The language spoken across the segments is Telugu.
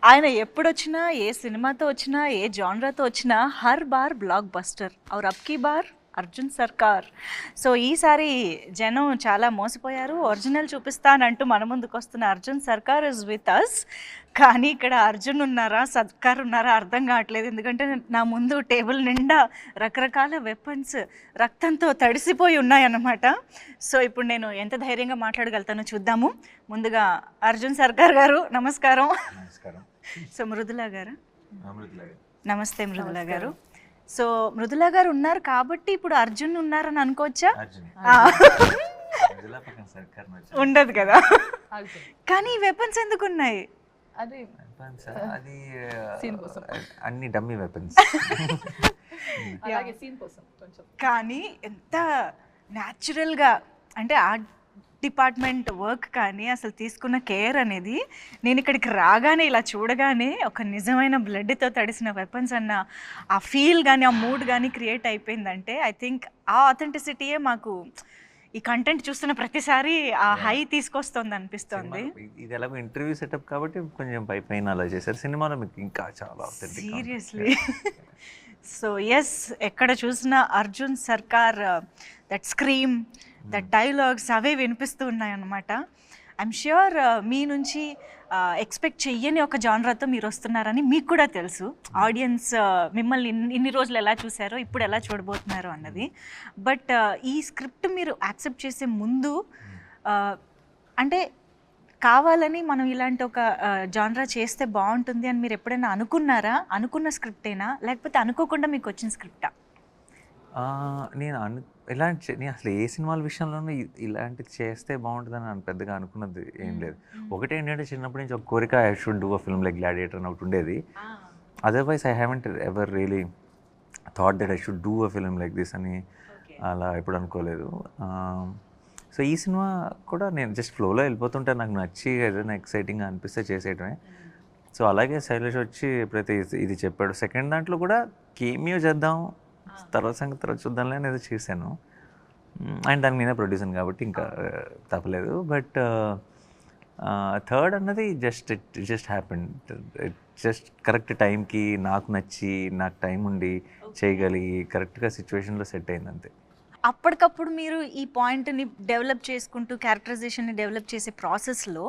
ఆయన ఎప్పుడొచ్చినా, ఏ సినిమాతో వచ్చినా, ఏ జానరాతో వచ్చినా హర్ బార్ బ్లాక్ బస్టర్. ఔర్ అబ్ కీ బార్ అర్జున్ సర్కార్. సో ఈసారి జనం చాలా మోసపోయారు. ఒరిజినల్ చూపిస్తానంటూ మన ముందుకు వస్తున్న అర్జున్ సర్కార్ ఇస్ విత్ అస్. కానీ ఇక్కడ అర్జున్ ఉన్నారా, సర్కార్ ఉన్నారా అర్థం కావట్లేదు. ఎందుకంటే నా ముందు టేబుల్ నిండా రకరకాల వెపన్స్ రక్తంతో తడిసిపోయి ఉన్నాయన్నమాట. సో ఇప్పుడు నేను ఎంత ధైర్యంగా మాట్లాడగలుగుతానో చూద్దాము. ముందుగా అర్జున్ సర్కార్ గారు నమస్కారం. సో మృదులా గారు నమస్తే. మృదులా గారు, సో మృదులా గారు ఉన్నారు కాబట్టి ఇప్పుడు అర్జున్ ఉన్నారని అనుకోవచ్చా? ఉండదు కదా. కానీ ఈ వెపన్స్ ఎందుకు ఉన్నాయి? అది అన్ని డమ్మీ వెపన్స్. కానీ ఎంత న్యాచురల్గా అంటే ఆర్ట్ డిపార్ట్మెంట్ వర్క్ కానీ అసలు తీసుకున్న కేర్ అనేది, నేను ఇక్కడికి రాగానే ఇలా చూడగానే ఒక నిజమైన బ్లడ్తో తడిసిన వెపన్స్ అన్న ఆ ఫీల్ కానీ ఆ మూడ్ కానీ క్రియేట్ అయిపోయిందంటే ఐ థింక్ ఆ ఆథెంటిసిటీయే మాకు ఈ కంటెంట్ చూస్తున్న ప్రతిసారి ఆ హై తీసుకొస్తుంది అనిపిస్తుంది. ఇది ఎలాగో ఇంటర్వ్యూ సెటప్ కాబట్టి కొంచెం పైన అలా చేశారు. సినిమాలో మీకు ఇంకా చాలా సీరియస్లీ. సో ఎస్, ఎక్కడ చూసినా అర్జున్ సర్కార్ దట్ స్క్రీమ్, దట్ డైలాగ్స్ అవే వినిపిస్తూ ఉన్నాయన్నమాట. ఐఎమ్ ష్యూర్ మీ నుంచి ఎక్స్పెక్ట్ చెయ్యని ఒక జానరాతో మీరు వస్తున్నారని మీకు కూడా తెలుసు. ఆడియన్స్ మిమ్మల్ని ఇన్ని రోజులు ఎలా చూసారో ఇప్పుడు ఎలా చూడబోతున్నారో అన్నది. బట్ ఈ స్క్రిప్ట్ మీరు యాక్సెప్ట్ చేసే ముందు అంటే కావాలని మనం ఇలాంటి ఒక జానరా చేస్తే బాగుంటుంది అని మీరు ఎప్పుడైనా అనుకున్నారా? అనుకున్న స్క్రిప్టేనా లేకపోతే అనుకోకుండా మీకు వచ్చిన స్క్రిప్టా? నేను నేను అసలు ఏ సినిమాల విషయంలోనూ ఇలాంటిది చేస్తే బాగుంటుందని నేను పెద్దగా అనుకున్నది ఏం లేదు. ఒకటి ఏంటంటే చిన్నప్పటి నుంచి ఒక కోరిక, I should do a film like gladiator అని ఒకటి ఉండేది. Otherwise I haven't ever really thought that I should do a film like this అని అలా ఎప్పుడు అనుకోలేదు. సో ఈ సినిమా కూడా నేను జస్ట్ ఫ్లోలో వెళ్ళిపోతుంటే నాకు నచ్చి ఏదైనా ఎక్సైటింగ్గా అనిపిస్తే చేసేయటమే. సో అలాగే శైలేష్ వచ్చి ఎప్పుడైతే ఇది చెప్పాడు, సెకండ్ దాంట్లో కూడా కేమియో చేద్దాం, తర్వాత సంగతి తర్వాత చూద్దాంలే అనేది చేశాను. అండ్ దాని మీద ప్రొడ్యూసర్ కాబట్టి ఇంకా తప్పలేదు. బట్ థర్డ్ అన్నది జస్ట్ హ్యాపెండ్. జస్ట్ కరెక్ట్ టైంకి నాకు నచ్చి నాకు టైం ఉండి చేయగలిగి కరెక్ట్గా సిచ్యువేషన్లో సెట్ అయింది అంతే. అప్పటికప్పుడు మీరు ఈ పాయింట్ని డెవలప్ చేసుకుంటూ క్యారెక్టరైజేషన్ని డెవలప్ చేసే ప్రాసెస్లో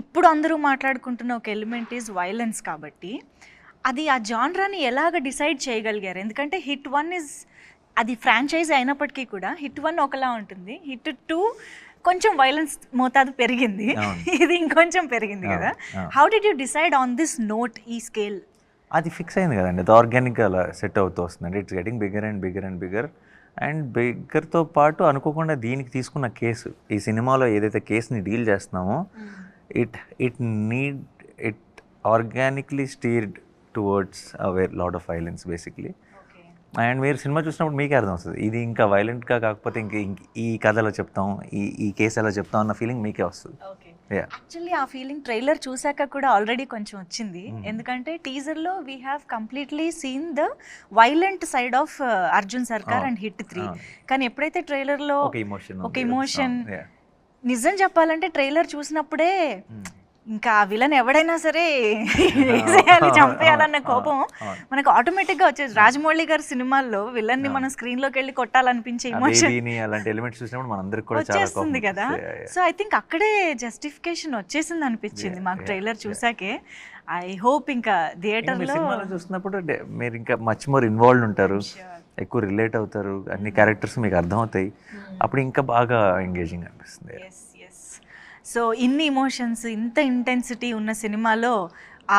ఇప్పుడు అందరూ మాట్లాడుకుంటున్న ఒక ఎలిమెంట్ ఈజ్ వైలెన్స్. కాబట్టి అది ఆ జానరాని ఎలాగ డిసైడ్ చేయగలిగారు? ఎందుకంటే హిట్ 1 ఇస్ అది ఫ్రాంచైజ్ అయినప్పటికీ కూడా హిట్ 1 ఒకలా ఉంటుంది, హిట్ 2 కొంచెం వైలెన్స్ మోతాదు పెరిగింది, ఇది ఇంకొంచెం పెరిగింది కదా. How did you decide on this note, ఈ స్కేల్? అది ఫిక్స్ అయింది కదండి, అది ఆర్గానిక్గా అలా సెట్ అవుతూ వస్తుంది. It's getting bigger and bigger and bigger. And బిగ్గర్తో పాటు అనుకోకుండా దీనికి తీసుకున్న కేసు, ఈ సినిమాలో ఏదైతే కేసుని డీల్ చేస్తున్నామో it organically steered towards lot of violence basically. And మీరు సినిమా చూసినప్పుడు మీకే అర్థం వస్తుంది ఇది ఇంకా వైలెంట్గా కాకపోతే ఈ కథ ఎలా చెప్తాం, ఈ కేసు ఎలా చెప్తాం అన్న ఫీలింగ్ మీకే వస్తుంది. యాక్చువల్లీ ఆ ఫీలింగ్ ట్రైలర్ చూసాక కూడా ఆల్రెడీ కొంచెం వచ్చింది. ఎందుకంటే టీజర్లో we have completely seen the violent side of Arjun Sarkar and hit 3. కానీ ఎప్పుడైతే ట్రైలర్లో ఒక ఇమోషన్, నిజం చెప్పాలంటే ట్రైలర్ చూసినప్పుడే ఇంకా విలన్ ఎవడైనా సరే వేసేయాలి, చంపేయాలన్న కోపం మనకు ఆటోమేటిక్గా వచ్చేది. రాజమౌళి గారి సినిమాల్లో విలన్ని మనం స్క్రీన్లోకి వెళ్ళి కొట్టాలనిపించే ఎమోషన్ వచ్చేస్తుంది కదా. సో ఐ థింక్ అక్కడే జస్టిఫికేషన్ వచ్చేసింది అనిపించింది మాకు ట్రైలర్ చూసాకే. ఐ హోప్ ఇంకా థియేటర్లో చూసినప్పుడు మీరు ఇంకా మచ్ మోర్ ఇన్వాల్వ్ ఉంటారు, ఎక్కువ రిలేట్ అవుతారు, అన్ని క్యారెక్టర్స్ మీకు అర్థమవుతాయి, అప్పుడు ఇంకా బాగా ఎంగేజింగ్ అనిపిస్తుంది. సో ఇన్ని ఇమోషన్స్, ఇంత ఇంటెన్సిటీ ఉన్న సినిమాలో ఆ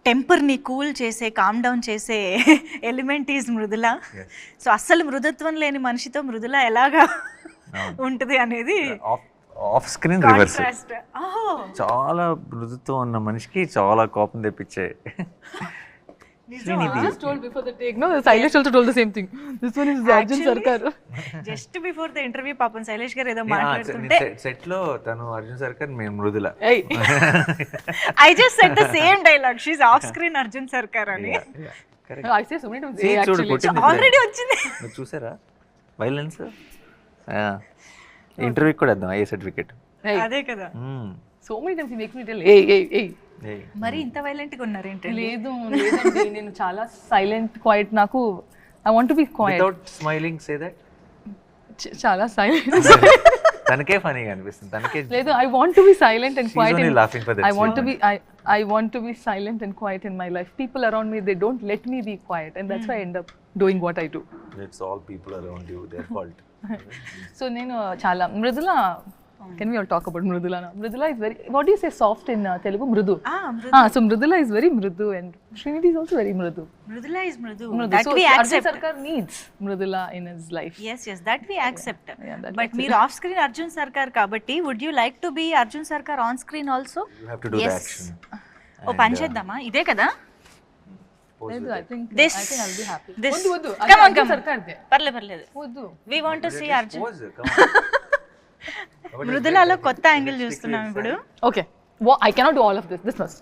టెంపర్ని కూల్ చేసే, కామ్ డౌన్ చేసే ఎలిమెంట్ ఈజ్ మృదుల. సో అస్సలు మృదుత్వం లేని మనిషితో మృదుల ఎలాగా ఉంటుంది అనేది ఆఫ్ స్క్రీన్ రివర్స్. చాలా మృదుత్వం ఉన్న మనిషికి చాలా కోపం తెప్పించే. Just told before the take, no, Shailesh also told the same thing. This one is Arjun Sarkar. Just before the interview, పాపం శైలేష్ గారు ఏదో మాట్లాడుతుంటే సెట్ లో తను అర్జున్ సర్కార్, మేము Mrudula. I just said the same dialogue. She's off screen Arjun Sarkar అని. No, I say so many times. Actually, already వచ్చింది. మీరు చూసారా వైలెన్స్? ఇంటర్వ్యూ కూడా ఇద్దాం, ఏ సర్టిఫికేట్. అదే కదా. So many times he makes me tell, hey. మరి ఇంత వైలెంట్గా ఉన్నారు ఏంటండి? లేదండి నేను చాలా సైలెంట్ క్వైట్. నాకు I want to be quiet. Without smiling say that. చాలా సైలెంట్. తనకే ఫనీగా అనిపిస్తుంది, తనకే. లేదు, I want to be silent and quiet. I want to be silent and quiet in my life. People around me, they don't let me be quiet, and that's why I end up doing what I do. It's all people around you, their fault. So నేను చాలా Mrudula. Can we all talk about Mridula now? Mridula is very, what do you say soft in Telugu? Mridu. So Mridula is very mridu and Srinidhi is also very mridu. Mridula is mridu. Mridu. That So we Arjun accept. Sarkar needs Mridula in his life. Yes, that we accept. Yeah, that But మీరు ఆఫ్ స్క్రీన్ అర్జున్ సర్కార్ కాబట్టి would you like to be Arjun Sarkar on screen also? You have to do the Yes. action. ఓ పని చేద్దామా? ఇదే కదా. లేదు, I think This. I'll be happy. This. వద్దు Come on, Arjun come on. Sarkar they. పర్లేదు. వద్దు. We want to see Arjun. Pose, come on. మృదులలో కొత్త యాంగిల్ చూస్తున్నాం ఇప్పుడు. Okay. I cannot do all of this. This must.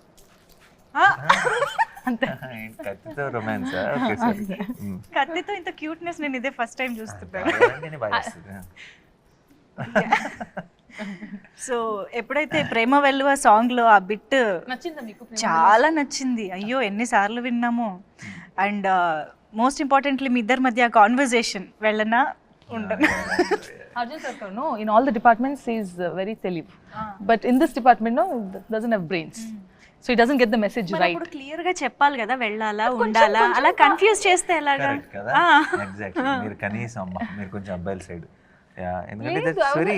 అంతే. కత్తితో రొమాన్స్. ఓకే సరే. కత్తితో ఇంత క్యూట్నెస్ నేను ఇదే ఫస్ట్ టైం చూస్తున్నాను. సో ఎప్పుడైతే ప్రేమ వెల్లువ సాంగ్ లో ఆ బిట్ నచ్చిందా మీకు? చాలా నచ్చింది. అయ్యో ఎన్నిసార్లు విన్నాము. అండ్ మోస్ట్ ఇంపార్టెంట్లీ మీ ఇద్దరి మధ్య కాన్వర్జేషన్ వెళ్ళనా ఉండనా? Arjun Sarkar, no, in all the departments he is very telib. But in this department, no, doesn't have brains. So he doesn't get the message right. ఇప్పుడు క్లియర్ గా చెప్పాలి కదా, వెళ్ళాలా ఉండాలా, అలా కన్ఫ్యూజ్ చేస్తే ఎలాగా? ఎగ్జాక్ట్లీ. మీరు కనీసం అమ్మ మీరు కొంచెం అబ్బాయిల సైడ్. ఎందుకంటే వెరీ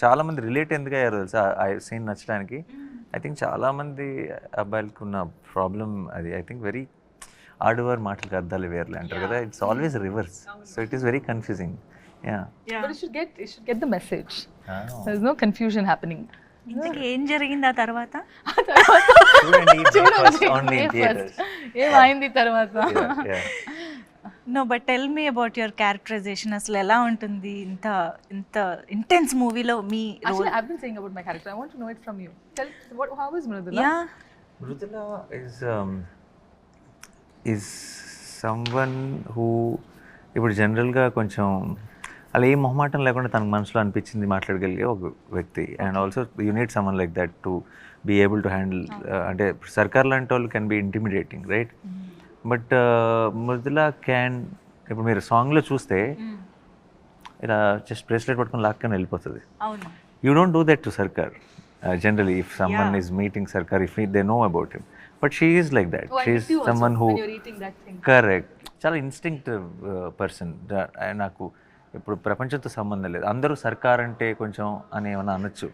చాలా మంది రిలేట్ ఎందుకు అయ్యారు తెలుసా ఆ సీన్ నచ్చడానికి. ఐ థింక్ చాలా మంది అబ్బాయిలకు ఉన్న ప్రాబ్లం అది. ఐ థింక్ వెరీ ఆడవారు మాటలకు అర్థాలు వేర్లే అంటారు కదా. It's always reverse. So it is very confusing. But you should get the message. There is no confusion happening. ఇంతకీ ఏం జరిగింది ఆ తర్వాత? ఏమైంది తర్వాత? No but tell me about your characterization. అసలు ఎలా ఉంటుంది ఇంత ఇంటెన్స్ మూవీలో మీ role? Actually, I've been saying about my character. I want to know it from you. How is Mridula? Yeah. Mridula is someone who ఇప్పుడు జనరల్గా కొంచెం అలా ఏ మొహమాటం లేకుండా తనకు మనసులో అనిపించింది మాట్లాడగలిగే ఒక వ్యక్తి. And also you need someone like that to be able to handle. అంటే సర్కార్ లాంటి వాళ్ళు can be intimidating, right? But Mrudula can, ఇప్పుడు మీరు సాంగ్లో చూస్తే ఇలా జస్ట్ బ్రేస్లెట్ పట్టుకొని లాక్కొని వెళ్ళిపోతుంది. You don't do that to Sarkar generally. If someone is meeting Sarkar, if they know about him, but she is like that. She is someone who, correct, చాలా ఇన్స్టింక్టివ్ పర్సన్. నాకు ఇప్పుడు ప్రపంచంతో సంబంధం లేదు, అందరూ సర్కార్ అంటే కొంచెం అని ఏమైనా అనొచ్చు,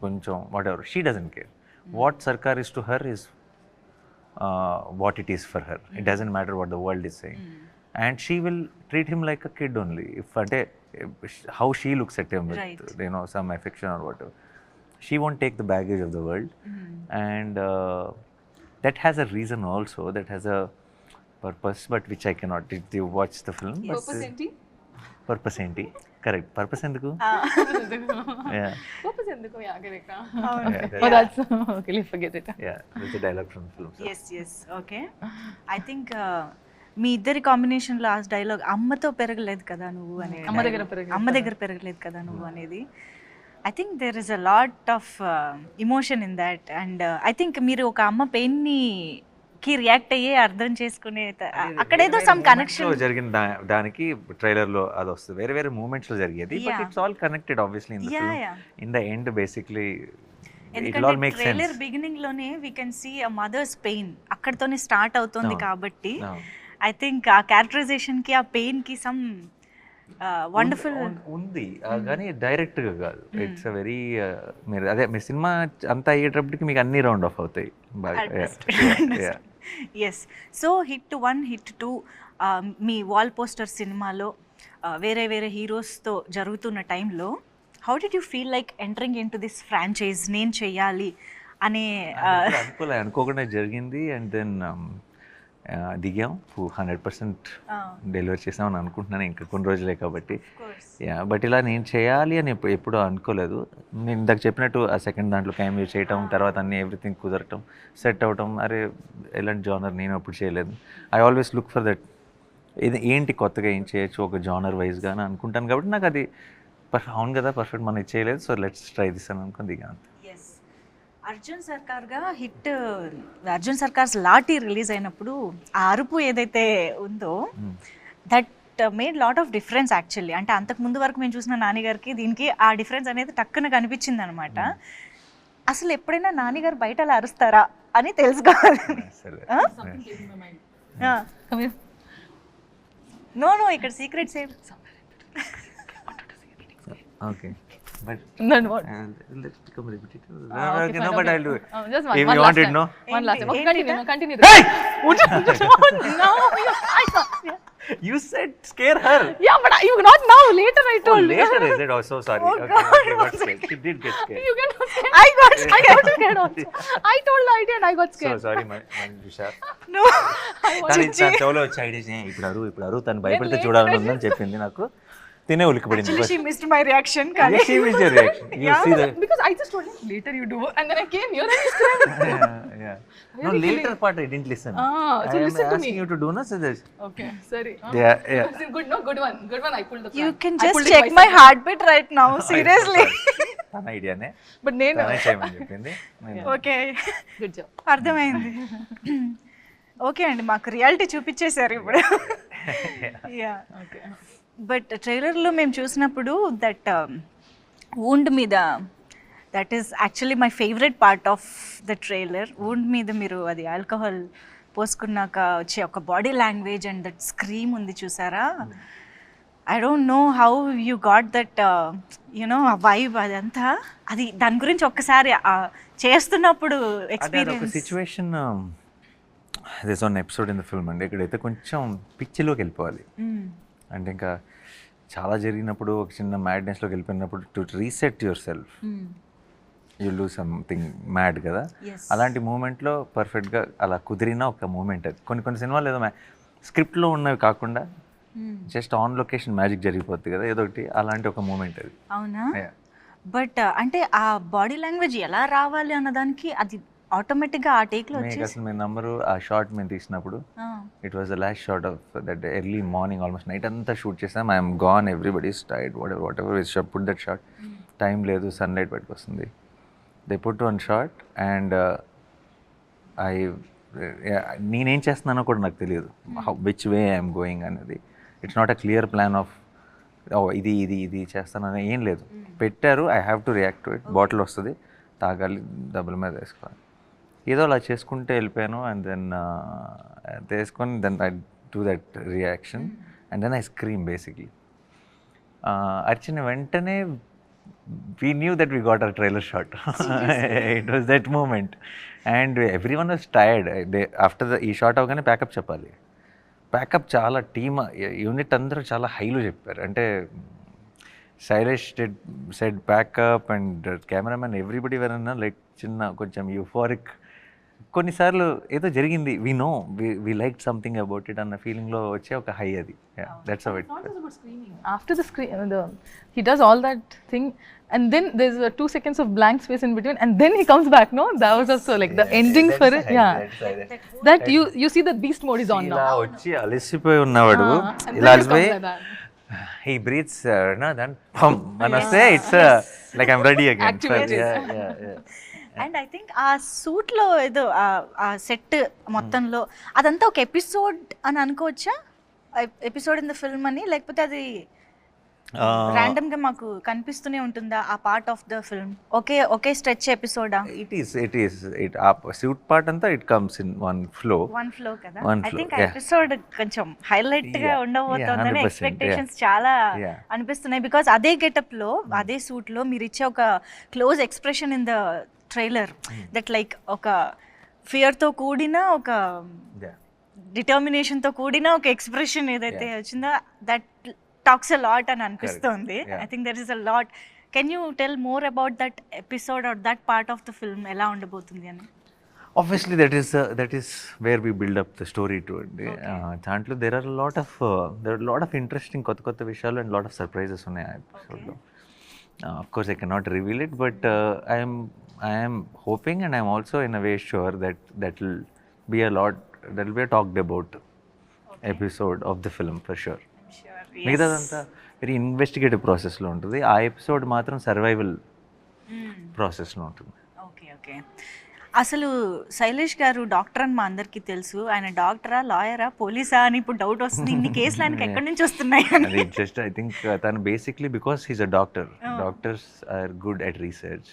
కొంచెం whatever. She doesn't care. What Sarkar is to her is what it is for her. It doesn't matter what the world is saying. And she will treat him like a kid only. If అంటే how she looks at him with some affection or whatever. She won't take the baggage of the world. And that has a reason also, that has a purpose, but which I cannot. Did you watch the film? Purpose enti? Purpose enti? Correct. Purpose enduku? Yeah. Purpose enduku? Yeah, correct. Yeah, Oh, that's okay. Let's forget it. Yeah, that's a dialogue from the film. So. Yes. Okay. I think మీ ఇద్దరి కాంబినేషన్లో ఆ డైలాగ్, అమ్మతో పెరగలేదు కదా నువ్వు అనేది, అమ్మ దగ్గర పెరగలేదు కదా నువ్వు అనేది. I think there is a lot of emotion in that, and I think మీరు ఒక అమ్మ పెయిన్ని కి రియాక్ట్ అయ్యే అర్థం చేసుకునే అక్కడేదో సమ్ కనెక్షన్ జరిగిన దానికి ట్రైలర్ లో అది వస్తుంది. వేరే వేరే మూమెంట్స్ లో జరిగేది, but it's all connected obviously in the film. In the end basically it all make sense. Trailer beginning లోనే we can see a mother's pain అక్కడతోనే స్టార్ట్ అవుతుంది. కాబట్టి ఐ థింక్ ఆ క్యారెక్టరైజేషన్ కి ఆ పెయిన్ కి సమ్ వండర్ఫుల్ ఉంది, కానీ డైరెక్ట్ గా కాదు. ఇట్స్ అ వెరీ మీరు అదే మీ సినిమా అంతా అయ్యేటప్పటికి మీకు అన్ని రౌండ్ ఆఫ్ అవుతాయి బాగా. ఎస్. సో హిట్ 1 హిట్ 2 మీ వాల్ పోస్టర్ సినిమాలో వేరే వేరే హీరోస్తో జరుగుతున్న టైంలో how did you feel like entering in to this franchise, నేను చెయ్యాలి అనే అనుకోకుండా జరిగింది. అండ్ దెన్ దిగాం, 100% డెలివరీ చేసామని అనుకుంటున్నాను. ఇంకా కొన్ని రోజులే కాబట్టి. బట్ ఇలా నేను చేయాలి అని ఎప్పుడూ అనుకోలేదు. నేను ఇందాక చెప్పినట్టు ఆ సెకండ్ దాంట్లో క్యామియో చేయటం, తర్వాత అన్నీ ఎవ్రీథింగ్ కుదరటం, సెట్ అవటం, అరే ఎలాంటి జానర్ నేను అప్పుడు చేయలేదు. I always look for that, ఇది ఏంటి కొత్తగా ఏం చేయొచ్చు ఒక జానర్ వైజ్గా అని అనుకుంటాను. కాబట్టి నాకు అది అవును కదా పర్ఫెక్ట్ మనం చేయలేదు, సో లెట్స్ ట్రై దిస్ అని అనుకుని దిగాను. అర్జున్ సర్కార్గా హిట్ అర్జున్ సర్కార్స్ లాఠీ రిలీజ్ అయినప్పుడు ఆ అరుపు ఏదైతే ఉందో that made lot of difference actually. అంటే అంతకు ముందు వరకు మేము చూసిన నానిగారికి దీనికి ఆ డిఫరెన్స్ అనేది టక్కున కనిపించింది అనమాట. అసలు ఎప్పుడైనా నానిగారు బయట అలా అరుస్తారా అని తెలుసుకోవాలి. నో ఇక్కడ సీక్రెట్స్ ఏం. Okay but Then what? let's become repetitive. Okay, No, fine, but okay. I'll do it. Just If one you last want it, time. no? One last time. Okay, continue. Hey! No, I can't. You said scare her. Yeah, but you not now. Later I Oh, told. later is it? Oh, so sorry. Oh, Okay, God, okay, got scared. She did get scared. You get scared. I got scared. I got scared also. I told the idea and I got So scared. sorry, Manjusha. No. తను చెవులో వచ్చి ఐడియా ఇప్పుడు అరు తను భయపడితే చూడాలని ఉందని చెప్పింది నాకు. తినే ఉలికిపడింది. Actually, she missed my reaction. Yes, she missed your reaction. You see the Because I just told him later you do, and then I came here and you scared. yeah. No, later part I didn't listen. So I am listen to asking me. you to do no, so this. Okay, sorry. Yeah. Good, no, good one. I pulled the plan. You can I just pulled it check my myself. heartbeat right now. Seriously. తన ఐడియానే But నేను. తనే చేయమని చెప్పింది. Okay, Good job. అర్థమైంది. ఓకే అండి, మాకు రియాలిటీ చూపించేశారు ఇప్పుడు. Yeah, Okay. బట్ ట్రైలర్లో మేము చూసినప్పుడు దట్ వూండ్ మీద, that is actually my favourite part of the trailer. Wound మీద మీరు అది ఆల్కహాల్ పోసుకున్నాక వచ్చే ఒక body language and that scream ఉంది చూసారా. I don't know how you got that you know vibe అదంతా. అది దాని గురించి ఒక్కసారి చేస్తున్నప్పుడు అదే ఒక experience. Situation this one episode in the film అండి. ఇక్కడైతే కొంచెం పిచ్చిలోకి వెళ్ళిపోవాలి. అంటే ఇంకా చాలా జరిగినప్పుడు ఒక చిన్న మ్యాడ్నెస్లోకి వెళ్ళిపోయినప్పుడు to reset your self you do something mad కదా. అలాంటి మూమెంట్లో పర్ఫెక్ట్గా అలా కుదిరిన ఒక మూమెంట్ అది. కొన్ని సినిమాలు ఏదో స్క్రిప్ట్లో ఉన్నవి కాకుండా జస్ట్ ఆన్ లొకేషన్ మ్యాజిక్ జరిగిపోతుంది కదా, ఏదో ఒకటి అలాంటి ఒక మూమెంట్ అది. అవునా? బట్ అంటే ఆ బాడీ లాంగ్వేజ్ ఎలా రావాలి అన్నదానికి అది ఆటోమేటిక్గా ఆ టేక్లో మీకు అసలు మీ నంబరు ఆ షార్ట్ మేము తీసినప్పుడు it was the last shot of that early morning almost night అంతా షూట్ చేసాం. I'm gone, everybody's tired, whatever was put that shot. Time లేదు, సన్లైట్ బయటకు వస్తుంది. They put one shot and నేనేం చేస్తున్నానో కూడా నాకు తెలియదు, విచ్ వే ఐఎమ్ గోయింగ్ అనేది. It's not a clear plan of ఇది చేస్తానని ఏం లేదు. పెట్టారు, I have to react to it. Bottle వస్తుంది, తాగాలి, డబ్బుల మీద వేసుకోవాలి, ఏదో అలా చేసుకుంటే వెళ్ళిపోయాను. అండ్ దెన్ తీసుకొని then I do that reaction and then I scream basically. అర్చిన వెంటనే we knew that we got our trailer shot. It was that moment and everyone was tired. After the shot avagane backup cheppali. Backup chala team unit andaru chala high lo chepparu. Ante Shailesh said backup and cameraman everybody were like chinna koncham euphoric. కొన్నిసార్లు ఏదో జరిగింది, we know we like something about it అన్న ఫీలింగ్లో వచ్చే ఒక హై అది. That's how it. Not just about screaming. After the screen, he does all that thing, and then there's 2 seconds of blank space in between, and then he comes back. No, that was also like the ending for it. Yeah, that you see the beast mode is on now. ఇలా వచ్చి అలసిపోయి ఉన్నవాడు And ఇలా then it అలసిపోయి comes like that. he breathes then pum and say it's like I'm ready again. Activated. Yeah. And I think ఆ సూట్లో ఏదో ఆ సెట్ మొత్తంలో అదంతా ఒక ఎపిసోడ్ అని అనుకోవచ్చా? ఎపిసోడ్ ఇన్ ద ఫిల్మ్ అని, లేకపోతే అది ర్యాండమ్గా మాకు కనిపిస్తూనే ఉంటుందా ఆ పార్ట్ ఆఫ్ ద ఫిల్మ్? ఒకే స్ట్రెచ్ ఎపిసోడా? It is ఆ సూట్ పార్ట్ అంతా it comes in one flow కదా. ఐ థింక్ ఆ ఎపిసోడ్ కొంచెం హైలైట్ గా ఉండబోతోందని 100%, ఎక్స్పెక్టేషన్స్ చాలా Yeah. అనిపిస్తున్నాయి. బికాస్ అదే గెటప్ లో అదే సూట్ లో మీరు ఇచ్చే ఒక close expression in the trailer that like ఒక ఫియర్ తో కూడిన ఒక డిటర్మినేషన్ తో కూడిన ఒక ఎక్స్ప్రెషన్ ఏదైతే వచ్చిందో దట్ టాక్స్ అ లాట్ అని అనిపిస్తుంది. I think there is a lot. Can you tell more about that episode or that part of the film ఎలా ఉండబోతుంది అని? Obviously that is where we build up the story to it. దాంట్లో there are a lot of interesting కొత్త విషయాలు and lot of surprises ఉన్నాయి ఆ ఎపిసోడ్లో. Of course I cannot reveal it, but I am hoping and I am also in a way sure that will be a talked about episode of the film for sure. మిగతాదంతా వెరీ ఇన్వెస్టిగేటివ్ ప్రాసెస్లో ఉంటుంది. ఆ ఎపిసోడ్ మాత్రం సర్వైవల్ ప్రాసెస్లో ఉంటుంది. ఓకే. ఓకే. అసలు శైలేష్ గారు డాక్టర్ అని మా అందరికీ తెలుసు. ఆయన డాక్టరా, లాయరా, పోలీసా అని ఇప్పుడు డౌట్ వస్తుంది. ఇన్ని కేసులు ఆయనకి ఎక్కడి నుంచి వస్తున్నాయి అని. అది జస్ట్ ఐ థింక్ తను basically because he's a doctor. Doctors are good at research.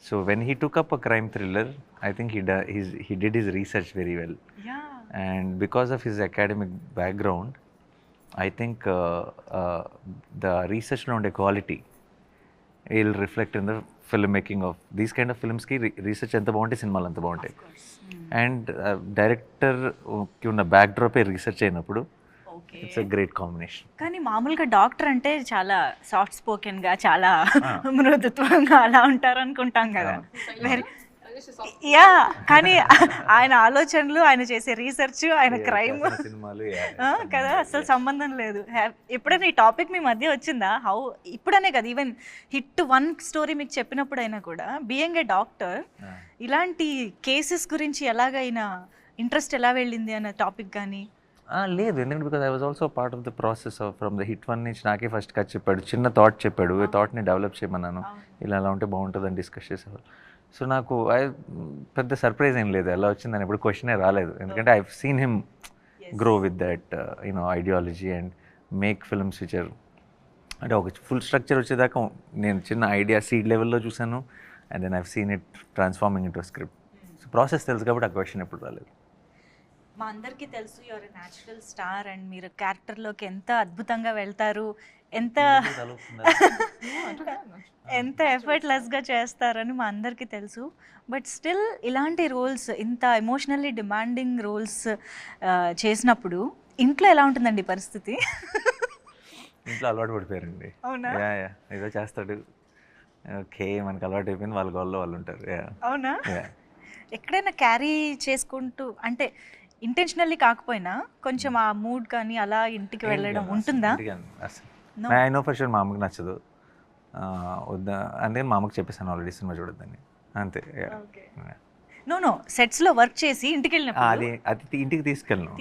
So when he took up a crime thriller, I think he did his research very well. Yeah. And because of his academic background, I think the research lo unde quality will reflect in the filmmaking of these kind of films ki research enta bagunte cinemalu anta baguntayi. And director ki unna backdrop e research ayinappudu okay. it's a great combination. కానీ మామూలుగా డాక్టర్ అంటే చాలా సాఫ్ట్ స్పోకెన్గా, చాలా మృదుత్వంగా అలా ఉంటారు అనుకుంటాం కదా. వెరీ యా, కానీ ఆయన ఆలోచనలు, ఆయన చేసే రీసెర్చ్, ఆయన క్రైమ్ సినిమాలు కదా, అసలు సంబంధం లేదు. ఎప్పుడైనా ఈ టాపిక్ మీ మధ్య వచ్చిందా? హౌ ఇప్పుడనే కదా, ఈవెన్ హిట్ 1 స్టోరీ మీకు చెప్పినప్పుడైనా కూడా బీయింగ్ ఏ డాక్టర్ ఇలాంటి కేసెస్ గురించి ఎలాగైనా ఇంట్రెస్ట్ ఎలా వెళ్ళింది అన్న టాపిక్ కానీ? లేదు, ఎందుకంటే because I was also part of the process of from the hit 1 నుంచి నాకే ఫస్ట్ కట్ చెప్పాడు, చిన్న థాట్ చెప్పాడు, ఈ థాట్ని డెవలప్ చేయమన్నాను, ఇలా అలా ఉంటే బాగుంటుందని డిస్కస్ చేసేవాళ్ళు. సో నాకు పెద్ద సర్ప్రైజ్ ఏం లేదు ఎలా వచ్చిందని, ఎప్పుడు క్వశ్చనే రాలేదు, ఎందుకంటే I seen him grow with that ideology and make films which are అంటే ఒక ఫుల్ స్ట్రక్చర్ వచ్చేదాకా నేను చిన్న ఐడియా సీడ్ లెవెల్లో చూసాను, and then I've seen it transforming into script. So process తెలుసు కాబట్టి ఆ క్వశ్చన్ ఎప్పుడు రాలేదు. మా అందరికీ తెలుసు యువర్ న్యాచురల్ స్టార్ అండ్ మీరు క్యారెక్టర్లోకి ఎంత అద్భుతంగా వెళ్తారు, ఎంత ఎఫర్ట్లెస్గా చేస్తారని మా అందరికీ తెలుసు. బట్ స్టిల్ ఇలాంటి రోల్స్, ఇంత ఎమోషనల్లీ డిమాండింగ్ రోల్స్ చేసినప్పుడు ఇంట్లో ఎలా ఉంటుందండి పరిస్థితి? ఇంట్లో అలవాటు పడిపోయారండి. అవునా? యా ఏదో చేస్తాడు, ఓకే మనకు అలవాటు అయిపోయింది, వాళ్ళ గోల్లో వాళ్ళు ఉంటారు. అవునా? ఎక్కడైనా క్యారీ చేసుకుంటూ, అంటే ఇంటెన్షనల్లీ కాకపోయినా కొంచెం ఆ మూడ్ కానీ అలా ఇంటికి వెళ్ళడం ఉంటుందా? ఐ నో ఫర్ షూర్ మా అమ్మకి నచ్చదు, వద్దా అందుకని మా అమ్మకి చెప్పేసాను ఆల్రెడీ సినిమా చూడొద్దని, అంతే. నో సెట్స్లో వర్క్ చేసి ఇంటికి వెళ్ళినప్పుడు అది ఇంటికి తీసుకెళ్ళను.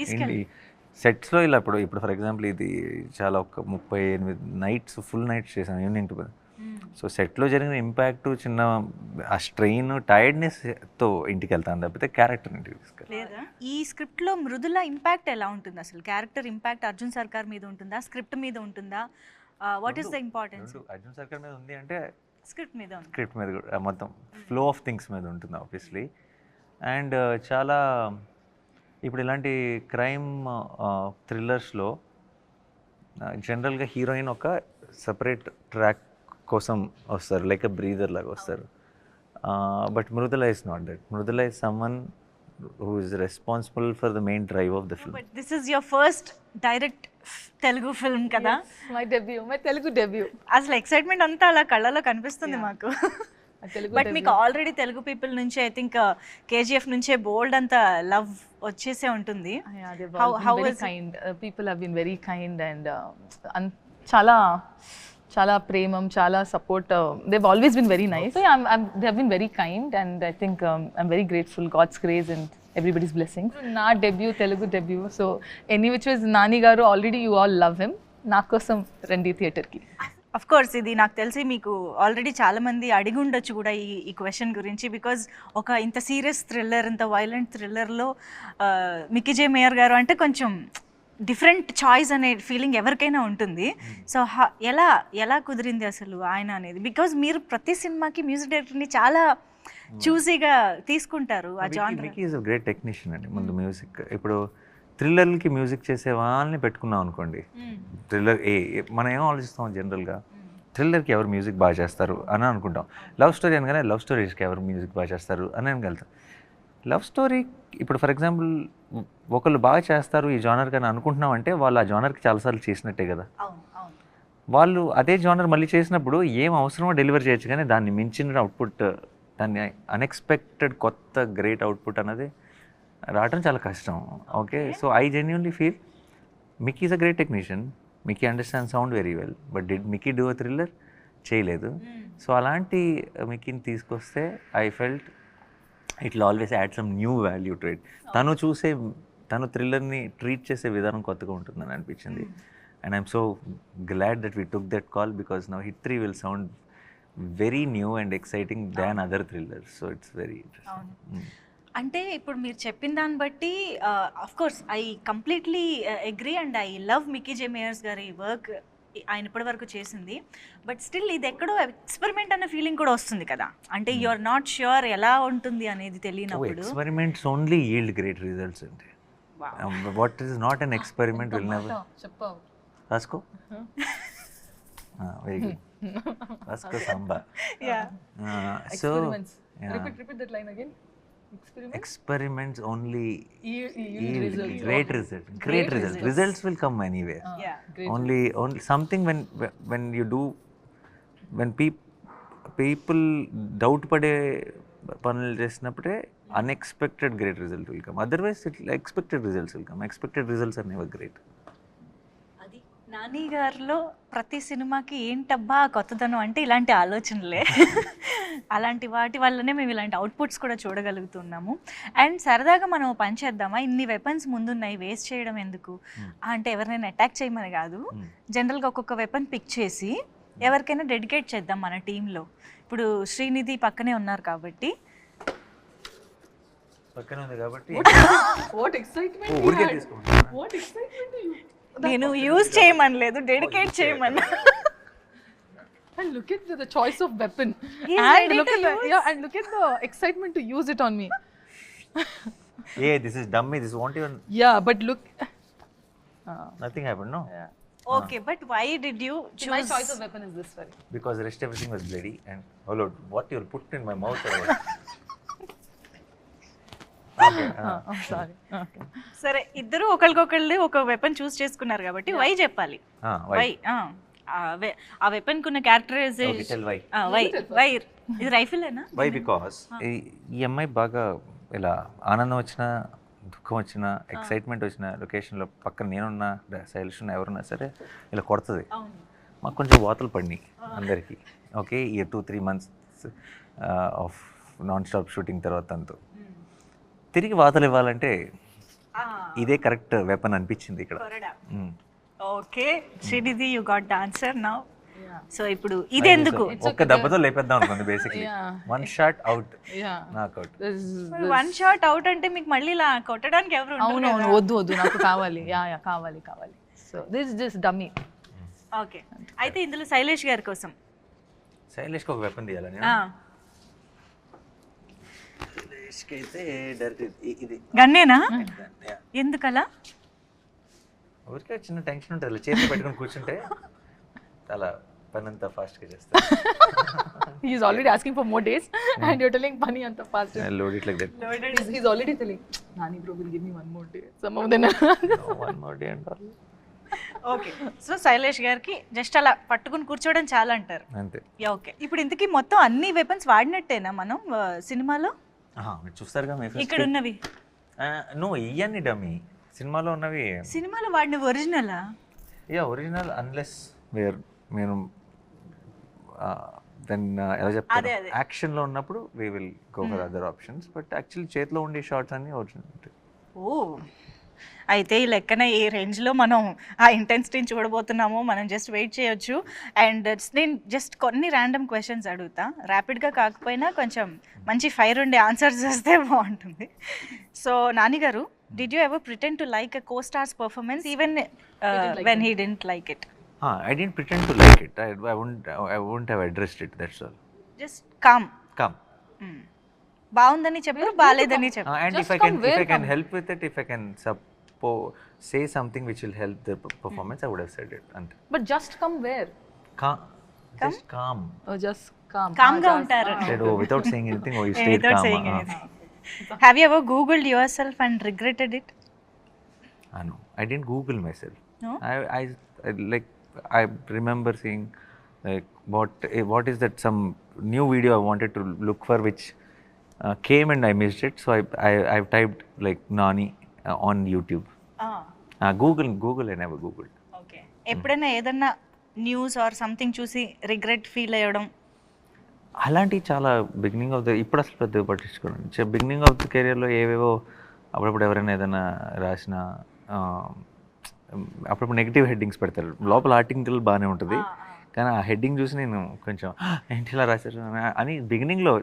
సెట్స్లో ఇలా ఇప్పుడు ఫర్ ఎగ్జాంపుల్ ఇది చాలా ఒక 38 నైట్స్ ఫుల్ నైట్స్ చేశాను ఈవినింగ్ టు. సో సెట్లో జరిగిన ఇంపాక్ట్, చిన్న ఆ స్ట్రెయిన్, టైర్డ్నెస్తో ఇంటికి వెళ్తాను తప్పితే క్యారెక్టర్ ఇంటికి తీసుకెళ్ళి. ఈ స్క్రిప్ట్లో మృదుల ఇంపాక్ట్ ఎలా ఉంటుంది అసలు? క్యారెక్టర్ ఇంపాక్ట్ అర్జున్ సర్కార్ మీద ఉంటుందా, స్క్రిప్ట్ మీద ఉంటుందా? What is the importance? Arjun సర్కార్ మీద ఉంది అంటే స్క్రిప్ట్ మీద కూడా మొత్తం ఫ్లో ఆఫ్ థింగ్స్ మీద ఉంటుంది ఆబ్వియస్లీ. అండ్ చాలా ఇప్పుడు ఇలాంటి క్రైమ్ థ్రిల్లర్స్లో జనరల్గా హీరోయిన్ ఒక సపరేట్ ట్రాక్ కోసం వస్తారు, లైక్ బ్రీదర్ లాగా వస్తారు. But Mridula is not that. Mridula is someone who is responsible for the main drive of the film. But this is your first direct Telugu film కదా? My Telugu debut. అసలు ఎక్సైట్మెంట్ అంతా అలా కళ్ళలో కనిపిస్తుంది మాకు. బట్ మీకు ఆల్రెడీ తెలుగు పీపుల్ నుంచి ఐ థింక్ కేజీఎఫ్ నుంచే బోల్డ్ అంత లవ్ వచ్చేసే ఉంటుంది. People have been very kind and చాలా చాలా ప్రేమం, చాలా support. they've always been very nice. So yeah, they have been very kind and I think I'm very grateful, God's grace and everybody's blessings. నా debut, Telugu debut. So any which was Nani garu, already you all love him. నా కోసం రండి థియేటర్కి. అఫ్ కోర్స్ ఇది నాకు తెలిసి మీకు ఆల్రెడీ చాలామంది అడిగి ఉండొచ్చు కూడా ఈ క్వశ్చన్ గురించి. బికాజ్ ఒక ఇంత సీరియస్ థ్రిల్లర్, ఇంత వైలెంట్ థ్రిల్లర్లో మిక్కీ జే మేయర్ గారు అంటే కొంచెం డిఫరెంట్ చాయిస్ అనే ఫీలింగ్ ఎవరికైనా ఉంటుంది. సో ఎలా కుదిరింది అసలు ఆయన అనేది? బికాజ్ మీరు ప్రతి సినిమాకి మ్యూజిక్ డైరెక్టర్ని చాలా చూసీగా తీసుకుంటారు. ఆ genre Mickey is a great technician అండి. ముందు మ్యూజిక్, ఇప్పుడు థ్రిల్లర్కి మ్యూజిక్ చేసే వాళ్ళని పెట్టుకున్నాం అనుకోండి, థ్రిల్లర్ మనం ఏం ఆలోచిస్తాం జనరల్గా, థ్రిల్లర్కి ఎవరు మ్యూజిక్ బాగా చేస్తారు అని అనుకుంటాం. లవ్ స్టోరీ అనగానే లవ్ స్టోరీస్కి ఎవరు మ్యూజిక్ బాగా చేస్తారు అని వెళ్తాం. లవ్ స్టోరీ ఇప్పుడు ఫర్ ఎగ్జాంపుల్ ఒకళ్ళు బాగా చేస్తారు ఈ జానర్కి అని అనుకుంటున్నాం అంటే వాళ్ళు ఆ జానర్కి చాలాసార్లు చేసినట్టే కదా. వాళ్ళు అదే జానర్ మళ్ళీ చేసినప్పుడు ఏం అవసరమో డెలివర్ చేయొచ్చు, కానీ దాన్ని మించిన అవుట్పుట్, దాన్ని అన్ఎక్స్పెక్టెడ్ కొత్త గ్రేట్ అవుట్పుట్ అన్నది రావడం చాలా కష్టం. Okay, so I genuinely feel Mickey is a great technician. Mickey understand sound very well, but did Mickey do a thriller? చేయలేదు. సో అలాంటి మిక్కీని తీసుకొస్తే I felt it will always add some new value to it. తను థ్రిల్లర్ని ట్రీట్ చేసే విధానం కొత్తగా ఉంటుందని అనిపించింది. And I'm so glad that we took that call, because now hit 3 will sound very new and exciting than other thrillers, so it's very interesting. అంటే ఇప్పుడు మీరు చెప్పిన దాన్ని బట్టి of course I completely agree and I love Mickey J Meyer గారి వర్క్, ఆయన ఇప్పటి వరకు చేసింది. బట్ స్టిల్ ఇది ఎక్కడో ఎక్స్పెరిమెంట్ అన్న ఫీలింగ్ కూడా వస్తుంది కదా, అంటే యు ఆర్ నాట్ ష్యూర్ ఎలా ఉంటుంది అనేది తెలియనప్పుడు. Experiments only yield great results అండి. What is not an experiment will never. చెప్పావు రాసుకో. Very good. రాసుకో Samba. So repeat that line again. experiments only yield results. great results. Great results. Results will come anywhere. Only something when you do, when people doubt pade panulu chesinapude unexpected great result will come. Otherwise expected results will come. Expected results are never great. అది నాని గారిలో ప్రతి సినిమాకి ఏంటబ్బా కొత్తదనం అంటే ఇలాంటి ఆలోచనలే. అలాంటి వాటి వల్లనే మేము ఇలాంటి అవుట్పుట్స్ కూడా చూడగలుగుతున్నాము. అండ్ సరదాగా మనం పని చేద్దామా, ఇన్ని వెపన్స్ ముందున్నాయి వేస్ట్ చేయడం ఎందుకు అంటే ఎవరినైనా అటాక్ చేయమని కాదు, జనరల్గా ఒక్కొక్క వెపన్ పిక్ చేసి ఎవరికైనా డెడికేట్ చేద్దాం మన టీంలో. ఇప్పుడు శ్రీనిధి పక్కనే ఉన్నారు కాబట్టి పక్కనే ఉంది కాబట్టి What excitement you ఊరికే had. తీసుకుంటాను. What excitement you. నేను యూజ్ చేయమనలేదు, డెడికేట్ చేయమన్నా. And look at the choice of weapon. He is And ready look to at the, use. yeah, and look at the excitement to use it on me. Hey, this is dummy. This won't even. Yeah, but look. Nothing happened, no? Yeah. Okay, but why did you So my choice of weapon is this very. Because the rest everything was bloody and oh Lord, what you put in my mouth or what? Okay. I'm sorry. Okay. సరే, ఇద్దరు ఒకరికొకళ్ళు ఒక వెపన్ చూస్ చేసుకున్నారు కాబట్టి వై చెప్పాలి. Why? ఆ వెపన్ కున్న క్యారెక్టరైజేషన్. Okay, tell why. వై ఇది రైఫిలేనా? Why? Because ఈ అమ్మాయి బాగా ఇలా ఆనందం వచ్చినా దుఃఖం వచ్చినా ఎక్సైట్మెంట్ వచ్చిన లొకేషన్లో పక్కన నేనున్నా శైలిష్ ఉన్నా ఎవరున్నా సరే ఇలా కొడుతుంది. మాకు కొంచెం వాతలు పడినాయి అందరికీ. ఓకే, ఈ 2-3 months of non stop shooting తర్వాత అంతా తిరిగి వాతలు ఇవ్వాలంటే ఇదే కరెక్ట్ వెపన్ అనిపించింది ఇక్కడ. Okay Srinidhi, you got the answer now. So ఇప్పుడు ఇది ఎందుకు ఒక్క దెబ్బతో లేపేద్దాం అనుకుంది basically. One shot out, Yeah. నాక్ అవుట్. వన్ షాట్ అవుట్ అంటే మీకు మళ్ళీ ఇలా కొట్టడానికి ఎవరు ఉండరు అవును కదా. వద్దు వద్దు నాకు కావాలి. యా కావాలి. So this is just dummy. Okay, అయితే ఇందులో శైలేష్ గారి కోసం శైలేష్కి ఒక వెపన్ తీయాలని. శైలేష్కి అయితే డైరెక్ట్ ఇది గన్నేనా? ఎందుకలా? ఊరికే చిన్న టెన్షన్ ఉంటుంది, చేతిలో పెట్టుకొని కూర్చుంటే చాలా పని అంతా ఫాస్ట్గా చేస్తాను. He is already asking for more days and you're telling Pani anta fast. Load it like that. He's already telling Nani bro will give me one more day. Some of them. No, one more day and all. Okay, so Shailesh గారికి జస్ట్ అలా పట్టుకుని కూర్చోవడం చాలా అంటారు. అంతే. ఓకే, ఇప్పుడు ఇంతకీ మొత్తం అన్ని వెపన్స్ వాడినట్టేనా మనం సినిమాలో? మీరు చూస్తారుగా మీ ఇక్కడ ఉన్నవి నువ్వు ఇవన్నీ డమ్మీ. సినిమాలో ఉన్నవి సినిమాలో వాడిన ఒరిజినలా? ఒరిజినల్ అన్లెస్ మీరు దెన్ ఎలా చెప్తారు, యాక్షన్లో ఉన్నప్పుడు we will go for other options. But actually చేతిలో ఉండే షార్ట్స్ అన్నీ ఒరిజినల్ ఉంటాయి. ఓ, అయితే ఈ లెక్కన ఏ రేంజ్లో మనం ఆ ఇంటెన్సిటీని చూడబోతున్నామో మనం జస్ట్ వెయిట్ చేయొచ్చు. అండ్ నేను జస్ట్ కొన్ని ర్యాండమ్ క్వశ్చన్స్ అడుగుతా, ర్యాపిడ్గా కాకపోయినా కొంచెం మంచి ఫైర్ ఉండే ఆన్సర్స్ వస్తే బాగుంటుంది. So Nani garu, did you ever pretend to like a co-star's performance even when he didn't like it? I didn't pretend to like it. I wouldn't have addressed it. That's all. Just come. Come. బాగుందని చెప్పారు, బాలేదని చెప్పారు. And if I can help with it, if I can say something which will help the performance, I would have said it. And But just come where? just calm. Oh, just calm. Calm గా ఉంటారు. Said, oh, without saying anything, oh, you stayed Without calm. saying anything. Have you ever Googled yourself and regretted it? No, I didn't Google myself. No? I remember seeing like what is that, some new video I wanted to look for which came and I missed it, so I've typed like Nani on YouTube. Google I never Googled. Okay, ఎప్పుడైనా ఏదన్నా న్యూస్ ఆర్ సంథింగ్ చూసి రిగ్రెట్ ఫీల్ అయ్యడం? అలాంటివి చాలా బిగినింగ్ ఆఫ్ ద, ఇప్పుడు అసలు పెద్దగా పట్టించుకోండి. బిగినింగ్ ఆఫ్ ద కెరియర్లో ఏవేవో అప్పుడప్పుడు ఎవరైనా ఏదైనా రాసిన అప్పుడప్పుడు నెగిటివ్ హెడ్డింగ్స్ పెడతారు, లోపల ఆర్టికల్ బాగానే ఉంటుంది కానీ ఆ హెడ్డింగ్ చూసి నేను కొంచెం ఏంటి ఇలా రాశారు అని బిగినింగ్లో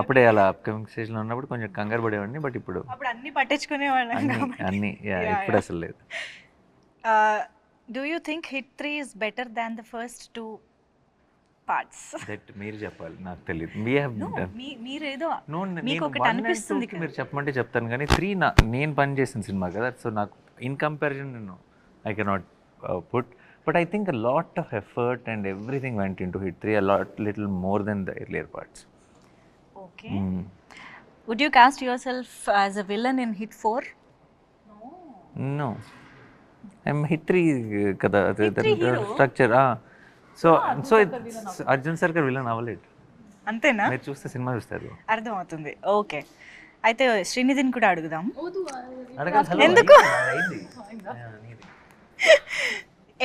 అప్పుడే అలా అప్కమింగ్ స్టేజ్లో ఉన్నప్పుడు కొంచెం కంగారు పడేవాడిని. బట్ ఇప్పుడు అప్పుడు అన్ని పట్టించుకునేవాళ్ళం అన్ని ఇప్పుడు అసలు లేదు. Do you think hit 3 is better than the first 2 parts? That మీరు చెప్పాలి, నాకు తెలియదు. మీరేదో మీకు నేను ఒకటి 1 and అనిపిస్తుంది 2 మీరు చెప్పమంటే చెప్తాను, కానీ 3 నేను పని చేసిన సినిమా కదా. సో నాకు ఇన్ కంపారిజన్ నేను I cannot put. But I think a lot of effort and everything went into Hit హిట్ 3, little more than the earlier parts. Okay. Would you cast yourself as a villain in Hit 4? No, I'm Hit 3 కదా స్ట్రక్చర్. సో అర్జున్ సర్కార్ విలన్ అవ్వలేదు. అంతేనా? మీరు చూస్తే సినిమా చూస్తారు, అర్థమవుతుంది. ఓకే, అయితే శ్రీనిధిని కూడా అడుగుదాం. అడగాలి. ఎందుకు?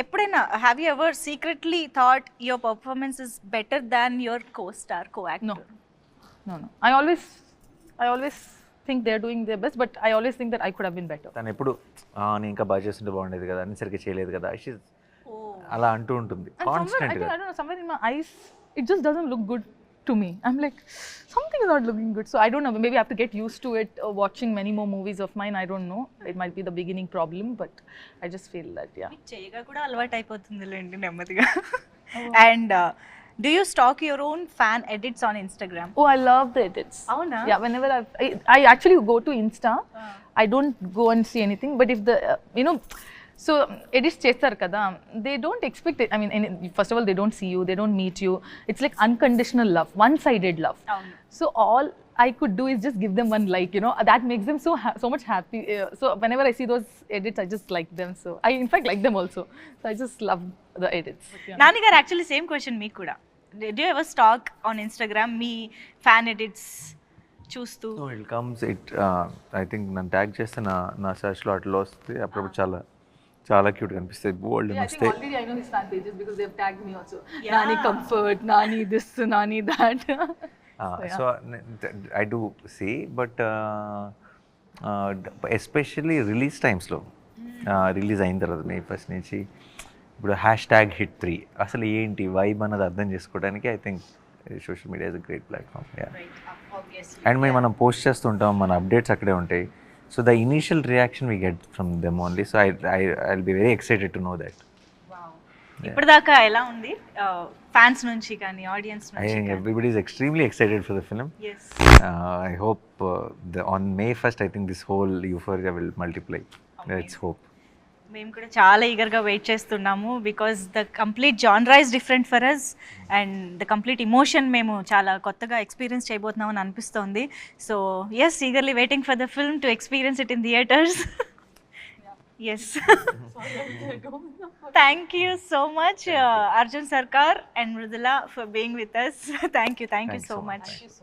ఎప్పుడైనా have you ever secretly thought your performance is better than your co-star, co-actor? No. I always think they're doing their best, but I always think that I could have been better. తను ఎప్పుడు నేను ఇంకా బాగా చేస్తుంటే బాగుండేది కదా, అన్ని సరిగ్గా చేయలేదు కదా, అలా అంటూ ఉంటుంది And somewhere, కాన్స్టెంట్ I గా. don't know, somewhere in my eyes, it just doesn't look good to me. I'm like, something is not looking good. So I don't know, maybe I have to get used to it, watching many more movies of mine. I don't know. It might be the beginning problem, but I just feel that, yeah. చేయగా కూడా అలవాటు అయిపోతుందిలేండి నెమ్మదిగా. And do you stock your own fan edits on Instagram? Oh, I love the edits. అవునా? Yeah, whenever I actually go to Insta, I don't go and see anything, but if the so edits చేస్తారు కదా, they don't expect it. I mean, first of all, they don't see you, they don't meet you. It's like unconditional love, one-sided love. అవును. So all I could do is just give them one like, that makes them so much happy. So whenever I see those edits, I just like them. So I in fact like them also. So I just love the edits. Yeah. Nani గారు, యాక్చువల్లీ సేమ్ క్వశ్చన్ మీకు కూడా. Do you ever stock on Instagram me fan edits చూస్తూ? ఇట్ కమ్స్ ఐ థింక్ నన్ను ట్యాగ్ చేస్తే నా సెర్చ్లో అట్లా వస్తుంది. అప్పుడప్పుడు చాలా క్యూట్ కనిపిస్తాయి, బోల్డ్ Yeah, I think వస్తాయి. already I know his fan pages because they've tagged me also. Nani comfort, Nani this, Nani that. So I do see, but especially release టైమ్స్లో, రిలీజ్ అయిన తర్వాత May 1 నుంచి ఇప్పుడు #HIT3 అసలు ఏంటి వైబ్ అన్నది అర్థం చేసుకోవడానికి I think social media is a great platform. And మనం పోస్ట్ చేస్తుంటాం, మన అప్డేట్స్ అక్కడే ఉంటాయి. So the initial reaction we get from them only. So I be very excited to know that. ఇప్పటిదాకా ఎలా ఉంది ఫ్యాన్స్ నుంచి కానీ ఆడియన్స్ I నుంచి? think everybody is extremely excited for the film. Yes. I hope on May 1st, I think this whole euphoria will multiply. Let's hope. మేము కూడా చాలా ఈగర్గా వెయిట్ చేస్తున్నాము, because the complete genre is different for us and the complete emotion మేము చాలా కొత్తగా ఎక్స్పీరియన్స్ చేయబోతున్నాం అని అనిపిస్తోంది. So yes, eagerly waiting for the film to experience it in theatres. Yes. Thank you so much, Arjun Sarkar and Mridula, for being with us. Thank you so much.